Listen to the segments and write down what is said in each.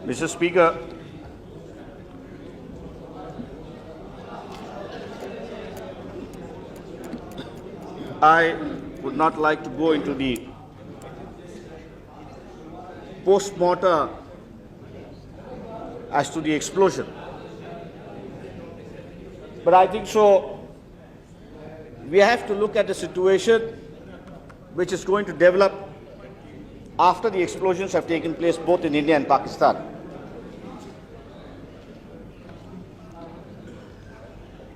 Mr. Speaker, I would not like to go into the post-mortem as to the explosion. But I think so, we have to look at the situation which is going to develop after the explosions have taken place both in India and Pakistan.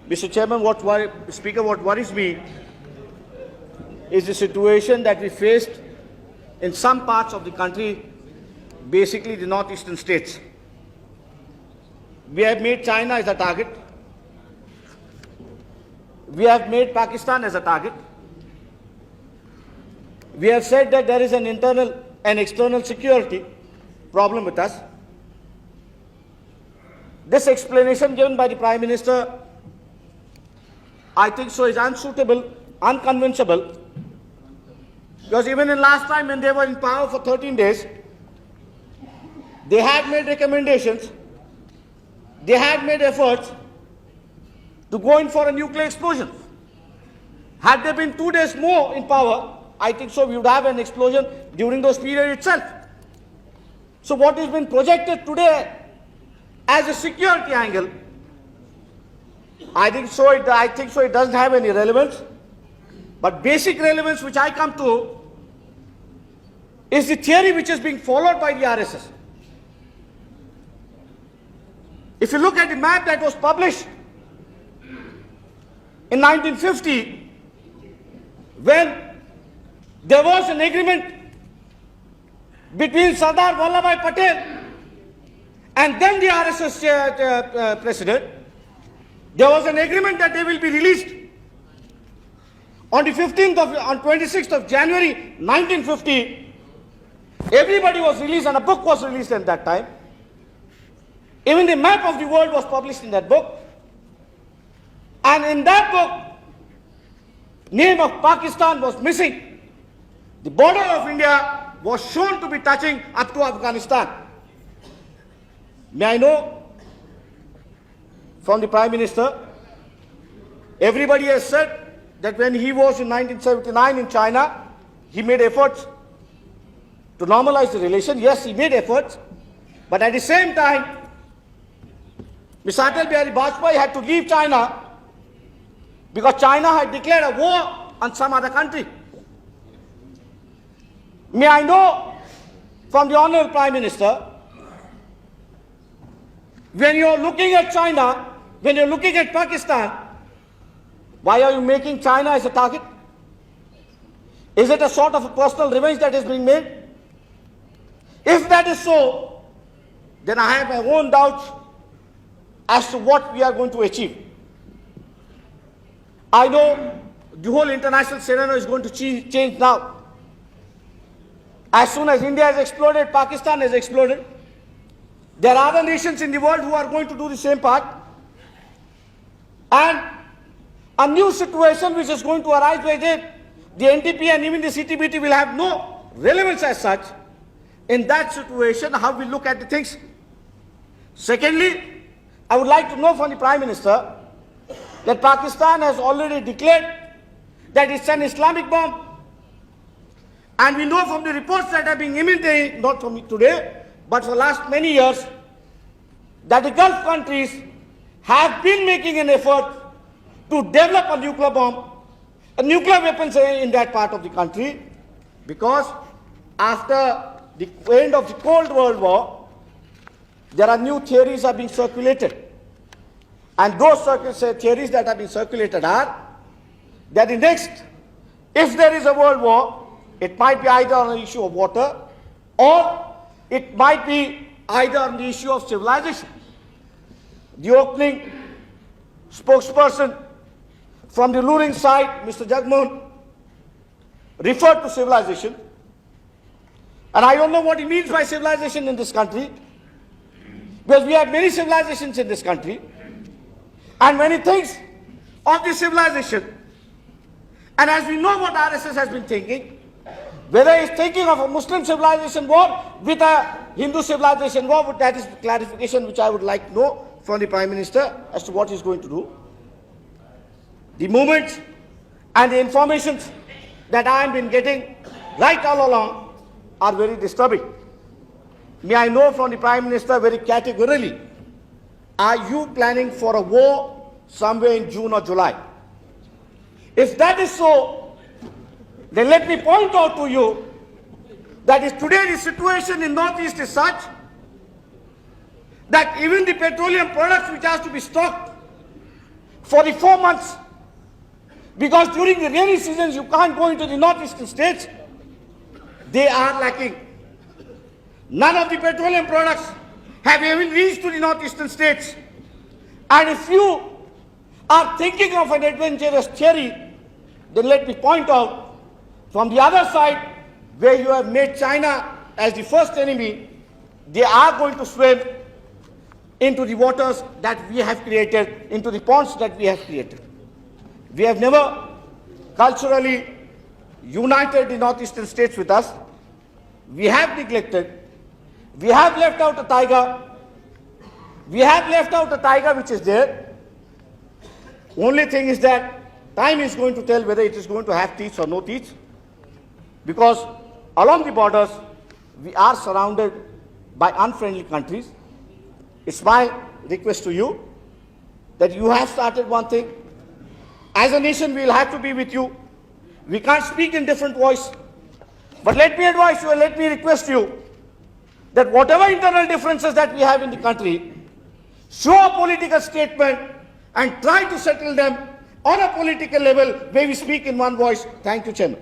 Mr. Chairman, what worries me is the situation that we faced in some parts of the country, basically the northeastern states. We have made China as a target. We have made Pakistan as a target. We have said that there is an internal and external security problem with us. This explanation given by the Prime Minister, I think so, is unsuitable, unconvincible, because even in last time when they were in power for 13 days, they had made recommendations, they had made efforts to go in for a nuclear explosion. Had they been 2 days more in power, I think so we would have an explosion during those periods itself. So what has been projected today as a security angle, I think so it doesn't have any relevance. But basic relevance which I come to is the theory which is being followed by the RSS. If you look at the map that was published in 1950, when there was an agreement between Sardar Vallabhbhai Patel and then the RSS president, there was an agreement that they will be released on the 26th of January 1950. Everybody was released and a book was released at that time. Even the map of the world was published in that book. And in that book, name of Pakistan was missing. The border of India was shown to be touching up to Afghanistan. May I know from the Prime Minister, everybody has said that when he was in 1979 in China, he made efforts to normalize the relation. Yes, he made efforts, but at the same time, Mr. Atal Bihari Vajpayee had to leave China because China had declared a war on some other country. May I know from the Honorable Prime Minister, when you are looking at China, when you are looking at Pakistan, why are you making China as a target? Is it a sort of a personal revenge that is being made? If that is so, then I have my own doubts as to what we are going to achieve. I know the whole international scenario is going to change now. As soon as India has exploded, Pakistan has exploded. There are other nations in the world who are going to do the same part. And a new situation which is going to arise by the NDP and even the CTBT will have no relevance as such. In that situation, how we look at the things. Secondly, I would like to know from the Prime Minister that Pakistan has already declared that it's an Islamic bomb. And we know from the reports that are being emanated, not from today, but for the last many years, that the Gulf countries have been making an effort to develop a nuclear bomb, a nuclear weapons in that part of the country, because after the end of the Cold World War, there are new theories are being circulated. And those theories that have been circulated are that the next, if there is a world war, it might be either on the issue of water or it might be either on the issue of civilization. The opening spokesperson from the ruling side, Mr. Jagmohan, referred to civilization. And I don't know what he means by civilization in this country, because we have many civilizations in this country. And when he thinks of the civilization, and as we know what RSS has been thinking, Whether he's thinking of a Muslim civilization war with a Hindu civilization war, that is the clarification which I would like to know from the Prime Minister as to what he's going to do. The movements and the information that I have been getting right all along are very disturbing. May I know from the Prime Minister very categorically, are you planning for a war somewhere in June or July? If that is so, then let me point out to you that is today the situation in Northeast is such that even the petroleum products which has to be stocked for the 4 months, because during the rainy seasons you can't go into the northeastern states, they are lacking. None of the petroleum products have even reached to the northeastern states. And if you are thinking of an adventurous theory, then let me point out from the other side, where you have made China as the first enemy, they are going to swim into the waters that we have created, into the ponds that we have created. We have never culturally united the northeastern states with us. We have neglected. We have left out a tiger. We have left out a tiger which is there. Only thing is that time is going to tell whether it is going to have teeth or no teeth. Because along the borders, we are surrounded by unfriendly countries. It's my request to you that you have started one thing. As a nation, we will have to be with you. We can't speak in different voice. But let me advise you and let me request you that whatever internal differences that we have in the country, show a political statement and try to settle them on a political level where we speak in one voice. Thank you, Chairman.